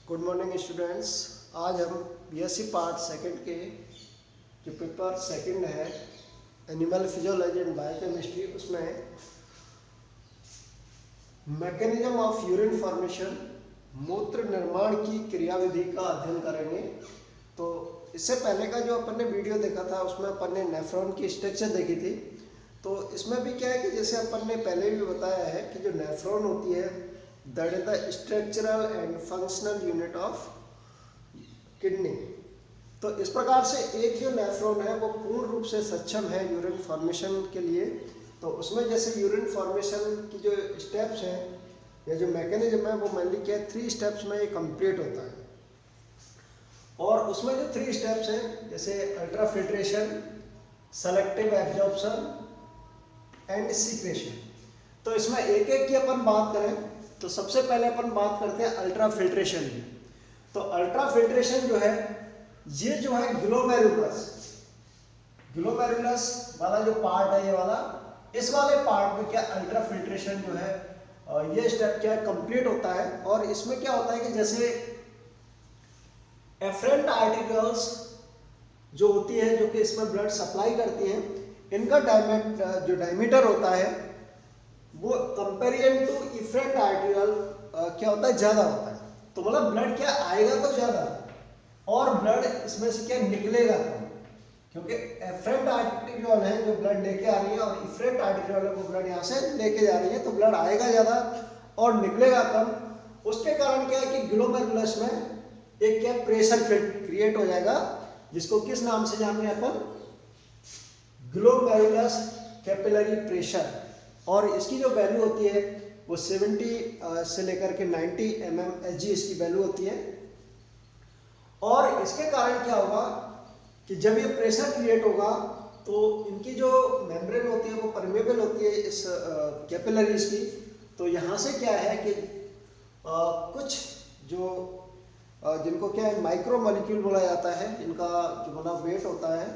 Good morning students. आज हम BSc part second के जो पेपर सेकंड है एनिमल फिजियोलॉजी एंड बायोकेमिस्ट्री, उसमें मैकेनिज्म ऑफ यूरिन फॉर्मेशन, मूत्र निर्माण की क्रियाविधि का अध्ययन करेंगे। तो इससे पहले का जो अपन ने वीडियो देखा था उसमें अपन ने नेफ्रॉन की स्ट्रक्चर देखी थी। तो इसमें भी क्या है कि जैसे अपन ने पहले भी बताया है कि जो नेफ्रॉन होती है that is the structural and functional unit of kidney. तो इस प्रकार से एक जो नेफ्रॉन है वो पूर्ण रूप से सक्षम है यूरिन फॉर्मेशन के लिए। तो उसमें जैसे यूरिन फॉर्मेशन की जो स्टेप्स हैं या जो मैकेनिज्म है वो मेनली क्या है 3 स्टेप्स में ये कंप्लीट होता है। और उसमें जो 3 स्टेप्स हैं जैसे ultrafiltration, selective absorption and secretion. तो इसमें एक एक की अपन बात करें तो सबसे पहले अपन बात करते हैं अल्ट्राफिल्ट्रेशन की। तो अल्ट्राफिल्ट्रेशन जो है ये जो है ग्लोमेरुलस वाला जो पार्ट है, ये वाला, इस वाले पार्ट में क्या अल्ट्राफिल्ट्रेशन जो है ये स्टेप क्या कंप्लीट होता है। और इसमें क्या होता है कि जैसे एफरेंट आर्टिकल्स जो होती है जो कि इसमें ब्लड सप्लाई करती हैं, इनका जो डायमीटर होता है वो कंपेरिजन टू इफरेंट आर्टिकल क्या होता है ज़्यादा होता है। तो मतलब ब्लड क्या आएगा तो ज़्यादा और ब्लड इसमें से क्या निकलेगा कम, क्योंकि एफरेंट आर्टिकल है जो ब्लड लेके आ रही है और इफरेंट आर्टिकल है वो ब्लड यहाँ से लेके जा रही है। तो ब्लड आएगा ज़्यादा और निकलेगा कम। उसके कारण क्या है कि ग्लोमेरुलस में एक क्या प्रेशर क्रिएट हो जाएगा, जिसको किस नाम से जान रहे हैं अपन, ग्लोमेरुलस कैपिलरी प्रेशर। और इसकी जो वैल्यू होती है वो 70 से लेकर के 90 mmHg इसकी वैल्यू होती है। और इसके कारण क्या होगा कि जब ये प्रेशर क्रिएट होगा तो इनकी जो मेम्ब्रेन होती है वो परमेबल होती है इस कैपिलरीज की। तो यहाँ से क्या है कि कुछ जो जिनको क्या है माइक्रो मॉलिक्यूल बोला जाता है, इनका जो बना वेट होता है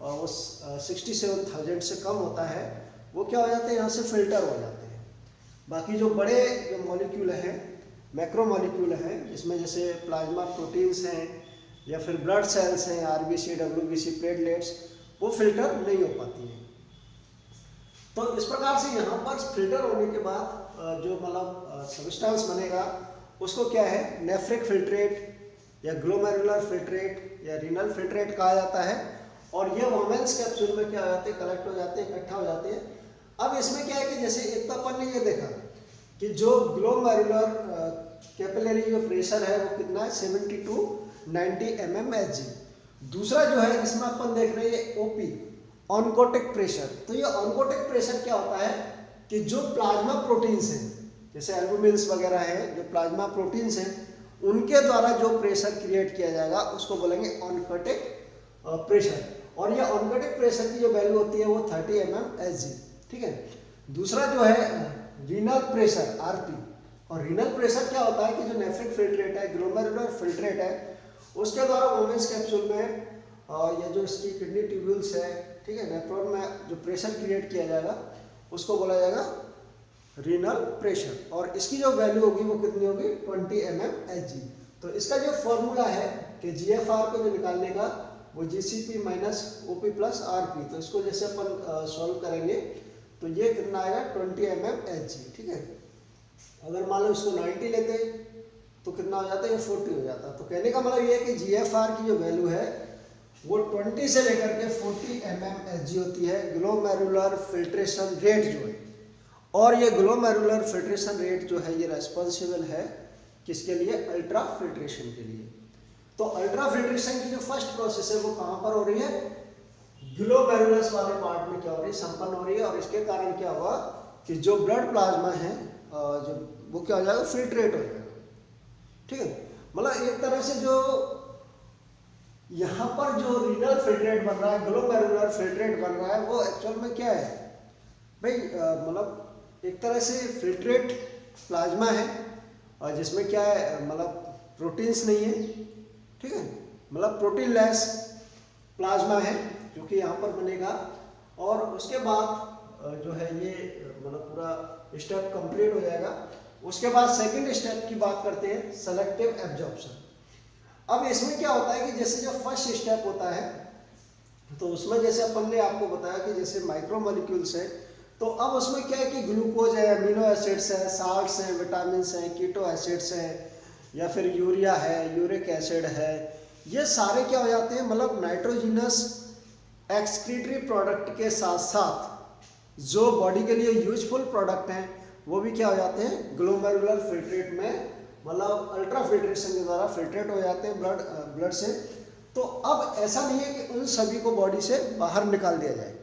वो 67,000 से कम होता है, वो क्या हो जाते हैं यहाँ से फिल्टर हो जाते हैं। बाकी जो बड़े जो मॉलिक्यूल हैं, मैक्रो मॉलिक्यूल हैं, जिसमें जैसे प्लाज्मा प्रोटीन्स हैं या फिर ब्लड सेल्स हैं, आरबीसी, डब्ल्यूबीसी, प्लेटलेट्स, वो फिल्टर नहीं हो पाती हैं। तो इस प्रकार से यहाँ पर फिल्टर होने के बाद जो मतलब सब्सटेंस बनेगा उसको क्या है नेफ्रिक फिल्ट्रेट या ग्लोमेरुलर फिल्ट्रेट या रीनल फिल्ट्रेट कहा जाता है। और ये वोमेंस कैप्सूल में क्या हो जाते हैं, कलेक्ट हो जाते हैं, इकट्ठा हो जाते हैं। अब इसमें क्या है कि जैसे एक तो अपन ने ये देखा कि जो ग्लोमेरुलर कैपिलरी जो प्रेशर है वो कितना है 70 to 90 mmHg। दूसरा जो है इसमें अपन देख रहे हैं ओपी, ऑनकोटिक प्रेशर। तो ये ऑनकोटिक प्रेशर क्या होता है कि जो प्लाज्मा प्रोटीन्स हैं जैसे एल्बुमिन्स वगैरह हैं, जो प्लाज्मा प्रोटीन्स हैं, उनके द्वारा जो प्रेशर क्रिएट किया जाएगा उसको बोलेंगे ऑनकोटिक प्रेशर। और ये ऑनकोटिक प्रेशर की जो वैल्यू होती है वो 30 mmHg। ठीक है। दूसरा जो है रीनल प्रेशर आरपी। और रीनल प्रेशर क्या होता है कि जो नेफ्रिक फिल्ट्रेट है, ग्लोमेरुलर फिल्ट्रेट है, उसके द्वारा वोमेंस कैप्सूल में या जो इसकी किडनी ट्यूब्यूल्स है, ठीक है, नेफ्रॉन में जो प्रेशर क्रिएट किया जाएगा उसको बोला जाएगा रीनल प्रेशर। और इसकी जो वैल्यू होगी वो कितनी होगी 20 mmHg। तो इसका जो फॉर्मूला है कि GFR को जो निकालने का वो GCP minus OP plus RP। तो इसको जैसे अपन सॉल्व करेंगे तो ये कितना आएगा 20 mmHg। ठीक है। अगर मान लो इसको 90 लेते तो कितना हो जाता है, ये 40 हो जाता। तो कहने का मतलब ये है कि GFR की जो वैल्यू है वो 20 से लेकर के 40 mmHg होती है, ग्लोमेरुलर फिल्ट्रेशन रेट जो है। और ये ग्लोमेरुलर फिल्ट्रेशन रेट जो है ये रेस्पॉन्सिबल है किसके लिए, अल्ट्रा फिल्ट्रेशन के लिए। तो अल्ट्रा फिल्ट्रेशन की जो फर्स्ट प्रोसेस है वो कहाँ पर हो रही है, ग्लोमेरुलस वाले पार्ट में क्या हो रही है, संपन्न हो रही है। और इसके कारण क्या होगा कि जो ब्लड प्लाज्मा है जो वो क्या हो जाएगा, फिल्ट्रेट हो जाएगा। ठीक है। मतलब एक तरह से जो यहाँ पर जो रीनल फिल्ट्रेट बन रहा है, ग्लोमेरुलर फिल्ट्रेट बन रहा है, वो एक्चुअल में क्या है भाई, मतलब एक तरह से फिल्ट्रेट प्लाज्मा है और जिसमें क्या है मतलब प्रोटीन्स नहीं है। ठीक है। मतलब प्रोटीन लेस प्लाज्मा है जो कि यहाँ पर बनेगा। और उसके बाद जो है ये मतलब पूरा स्टेप कंप्लीट हो जाएगा उसके बाद सेकंड स्टेप की बात करते हैं, सेलेक्टिव एब्जॉर्प्शन। अब इसमें क्या होता है कि जैसे जो फर्स्ट स्टेप होता है तो उसमें जैसे अपन ने आपको बताया कि जैसे माइक्रोमोलिक्यूल्स है, तो अब उसमें क्या है कि ग्लूकोज है, अमीनो एसिड्स है, साल्ट्स हैं, विटामिन हैं, कीटो एसिड्स हैं, या फिर यूरिया है, यूरिक एसिड है, ये सारे क्या हो जाते हैं, मतलब नाइट्रोजिनस एक्सक्रीटरी प्रोडक्ट के साथ साथ जो बॉडी के लिए यूजफुल प्रोडक्ट हैं वो भी क्या हो जाते हैं, ग्लोमेरुलर फिल्ट्रेट में, मतलब अल्ट्रा फिल्ट्रेशन के द्वारा फिल्ट्रेट हो जाते हैं ब्लड से। तो अब ऐसा नहीं है कि उन सभी को बॉडी से बाहर निकाल दिया जाए,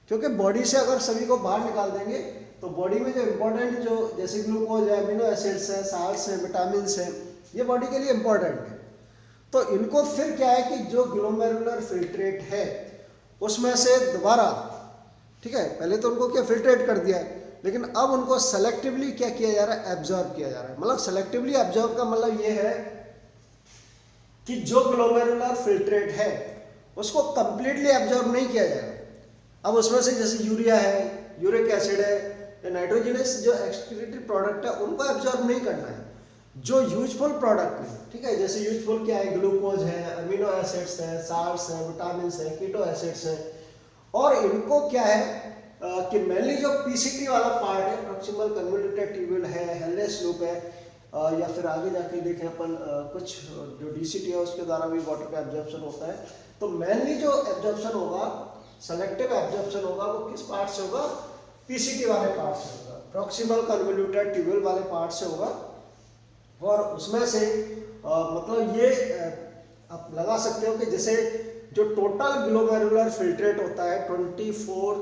क्योंकि बॉडी से अगर सभी को बाहर निकाल देंगे तो बॉडी में जो इम्पोर्टेंट जो जैसे ग्लूकोज है, अमीनो एसिड्स है, साल्ट्स हैं, विटामिन हैं, ये बॉडी के लिए इम्पोर्टेंट है। तो इनको फिर क्या है कि जो ग्लोमेरुलर फिल्ट्रेट है उसमें से दोबारा, ठीक है, पहले तो उनको क्या फिल्ट्रेट कर दिया है, लेकिन अब उनको सेलेक्टिवली क्या किया जा रहा है, एब्जॉर्ब किया जा रहा है। मतलब सेलेक्टिवली एब्जॉर्ब का मतलब ये है कि जो ग्लोमेरुलर फिल्ट्रेट है उसको कंप्लीटली एब्जॉर्ब नहीं किया जाएगा। अब उसमें से जैसे यूरिया है, यूरिक एसिड है, या नाइट्रोजनस जो एक्सक्रीटरी प्रोडक्ट है उनको एब्जॉर्ब नहीं करना है। जो यूजफुल प्रोडक्ट है, ठीक है, जैसे यूजफुल क्या है, ग्लूकोज है, अमीनो एसिड्स है, साल्ट्स है, विटामिन है, कीटो एसिड्स है, और इनको क्या है कि मेनली जो पीसीटी वाला पार्ट है, प्रॉक्सिमल कन्वोल्यूटेड ट्यूब्यूल है, हेलनेस लूप है, या फिर आगे जाके देखें अपन कुछ जो डीसीटी है उसके द्वारा भी वाटर का एब्जॉर्प्शन होता है। तो मेनली जो एब्जॉर्प्शन होगा, सेलेक्टिव एब्जॉर्प्शन होगा, वो किस पार्ट से होगा, पीसीटी वाले पार्ट से होगा, प्रॉक्सिमल कन्वोल्यूटेड ट्यूब्यूल वाले पार्ट से होगा। और उसमें से मतलब ये आप लगा सकते हो कि जैसे जो टोटल ग्लोमेरुलर फिल्ट्रेट होता है 24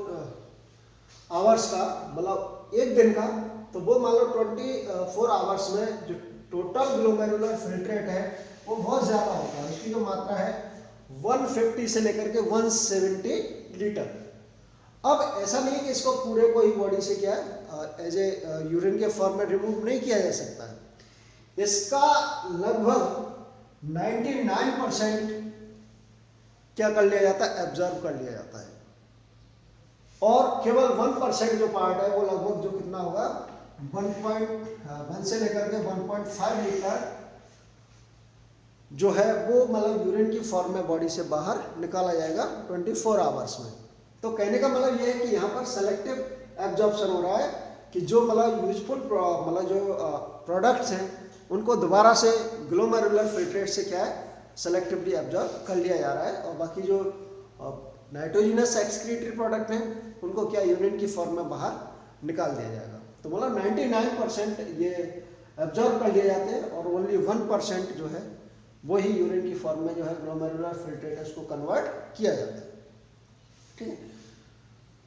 आवर्स का, मतलब एक दिन का, तो वो मान लो 24 आवर्स में जो टोटल ग्लोमेरुलर फिल्ट्रेट है वो बहुत ज़्यादा होता है। उसकी जो मात्रा है 150 से लेकर के 170 लीटर। अब ऐसा नहीं है कि इसको पूरे को ही बॉडी से क्या एज ए यूरिन के फॉर्म में रिमूव नहीं किया जा सकता है। इसका लगभग 99% क्या कर लिया जाता है, एब्जॉर्ब कर लिया जाता है, और केवल 1% जो पार्ट है वो लगभग जो कितना होगा 1 से लेकर के 1.5 लीटर जो है वो मतलब यूरिन की फॉर्म में बॉडी से बाहर निकाला जाएगा 24 आवर्स में। तो कहने का मतलब ये है कि यहाँ पर सेलेक्टिव एब्जॉर्प्शन हो रहा है कि जो मतलब यूजफुल मतलब जो प्रोडक्ट्स हैं उनको दोबारा से ग्लोमेरुलर फिल्ट्रेट से क्या है सेलेक्टिवली एब्जॉर्ब कर लिया जा रहा है, और बाकी जो नाइट्रोजिनस एक्सक्रीटरी प्रोडक्ट हैं उनको क्या यूरिन की फॉर्म में बाहर निकाल दिया जाएगा। तो मतलब 99% ये एब्जॉर्ब कर लिए जाते हैं, और ओनली 1% जो है वही यूरिन की फॉर्म में जो है ग्लोमेरुलर फिल्ट्रेट उसको कन्वर्ट किया जाता है। ठीक है,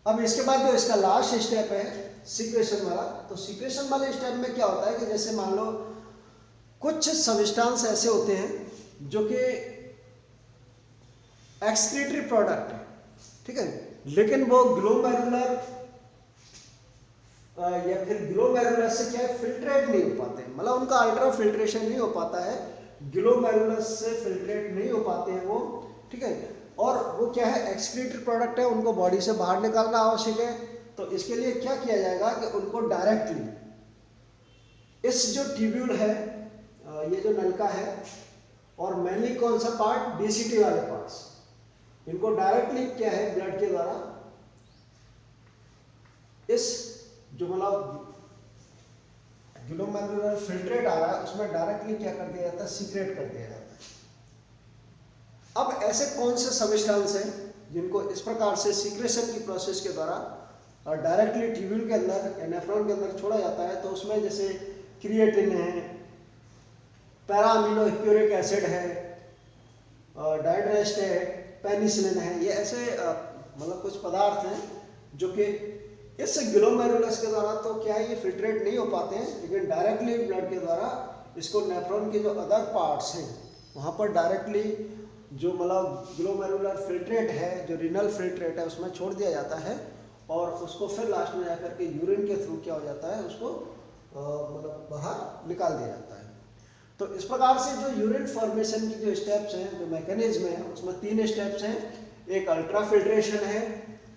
अब इसके बाद जो इसका लास्ट स्टेप है सीक्रेशन वाला, तो सीक्रेशन वाले स्टेप में क्या होता है कि जैसे मान लो कुछ सब्सटेंस ऐसे होते हैं जो कि एक्सक्रीटरी प्रोडक्ट है, ठीक है, लेकिन वो ग्लोमेरुलर या फिर ग्लोमेरुलर से क्या है फिल्ट्रेट नहीं हो पाते, मतलब उनका अल्ट्रा फिल्ट्रेशन नहीं हो पाता है, ग्लोमेरुलर से फिल्ट्रेट नहीं हो पाते हैं वो, ठीक है, और वो क्या है एक्सक्रीटरी प्रोडक्ट है, उनको बॉडी से बाहर निकालना आवश्यक है। तो इसके लिए क्या किया जाएगा कि उनको डायरेक्टली इस जो ट्यूब्यूल है, ये जो नलका है, और मेनली कौन सा पार्ट, डीसीटी वाले पार्ट्स, इनको डायरेक्टली क्या है ब्लड के द्वारा इस जो मतलब ग्लोमेरुलर फिल्ट्रेट आ रहा है उसमें डायरेक्टली क्या कर दिया जाता है, सीक्रेट कर दिया जाता है। अब ऐसे कौन से सब्सटेंस हैं जिनको इस प्रकार से सीक्रेशन की प्रोसेस के द्वारा और डायरेक्टली ट्यूब्यूल के अंदर या नेफ्रॉन के अंदर छोड़ा जाता है, तो उसमें जैसे क्रिएटिन है, पैरा अमीनो यूरिक एसिड है, डाइड्रेस्ट है, पेनिसिलिन है, ये ऐसे मतलब कुछ पदार्थ हैं जो कि इस ग्लोमेरुलस के द्वारा तो क्या है ये फिल्ट्रेट नहीं हो पाते हैं, लेकिन डायरेक्टली ब्लड के द्वारा इसको नेफ्रॉन के जो अदर पार्ट्स हैं वहाँ पर डायरेक्टली जो मतलब ग्लोमेरुलर फिल्ट्रेट है, जो रिनल फिल्ट्रेट है, उसमें छोड़ दिया जाता है, और उसको फिर लास्ट में जाकर के यूरिन के थ्रू क्या हो जाता है, उसको मतलब बाहर निकाल दिया जाता है। तो इस प्रकार से जो यूरिन फॉर्मेशन की जो स्टेप्स हैं, जो मैकेनिज्म है, उसमें 3 स्टेप्स हैं, एक अल्ट्रा फिल्ट्रेशन है,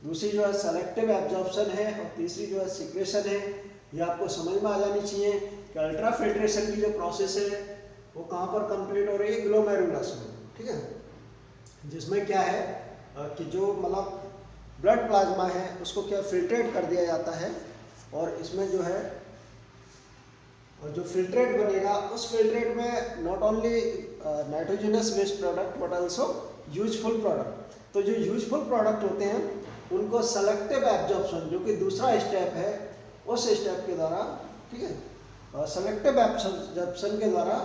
दूसरी जो है सेलेक्टिव एब्जॉर्प्शन है, और तीसरी जो है सीक्रेशन है। ये आपको समझ में आ जानी चाहिए कि अल्ट्रा फिल्ट्रेशन की जो प्रोसेस है वो कहाँ पर कंप्लीट हो रही है, ग्लोमेरुलस में, ठीक है, जिसमें क्या है कि जो मतलब ब्लड प्लाज्मा है उसको क्या फिल्ट्रेट कर दिया जाता है, और इसमें जो है और जो फिल्ट्रेट बनेगा उस फिल्ट्रेट में not only nitrogenous waste product but also useful product. तो जो यूजफुल प्रोडक्ट होते हैं उनको सेलेक्टिव एब्जॉर्प्शन, जो कि दूसरा स्टेप है, उस स्टेप के द्वारा, ठीक है, सेलेक्टिव एब्जॉर्प्शन के द्वारा,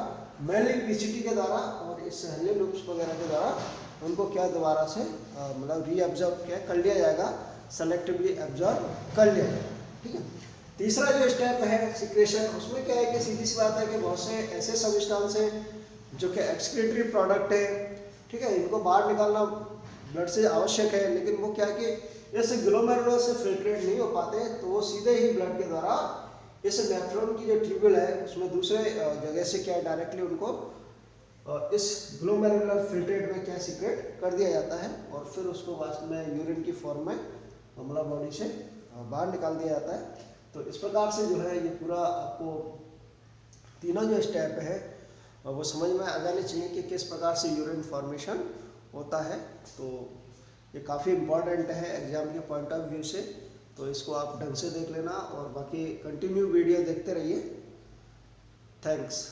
मेलिग्निसिटी के द्वारा और इस हेले लूप्स वगैरह के द्वारा उनको क्या दोबारा से मतलब रीअब्जॉर्ब क्या कर लिया जाएगा, सेलेक्टिवली एब्जॉर्ब कर लिया जाएगा, ठीक है। तीसरा जो स्टेप है सिक्रेशन, उसमें क्या है कि सीधी सी बात है कि बहुत से ऐसे सब्सटेंस हैं जो कि एक्सक्रीटरी प्रोडक्ट है, ठीक है, इनको बाहर निकालना ब्लड से आवश्यक है, लेकिन वो क्या है कि इस ग्लोमेरुलस से फिल्ट्रेट नहीं हो पाते, तो वो सीधे ही ब्लड के द्वारा इस नेफ्रॉन की जो ट्यूब्यूल है उसमें दूसरे जगह से क्या डायरेक्टली उनको इस ग्लोमेरुलर फिल्ट्रेट में क्या सीक्रेट कर दिया जाता है, और फिर उसको वास्तव में यूरिन की फॉर्म में मतलब बॉडी से बाहर निकाल दिया जाता है। तो इस प्रकार से जो है ये पूरा आपको तीनों जो स्टेप है वो समझ में आ जाने चाहिए कि किस प्रकार से यूरिन फॉर्मेशन होता है। तो ये काफ़ी इम्पॉर्टेंट है एग्जाम के पॉइंट ऑफ व्यू से, तो इसको आप ढंग से देख लेना और बाकी कंटिन्यू वीडियो देखते रहिए। थैंक्स।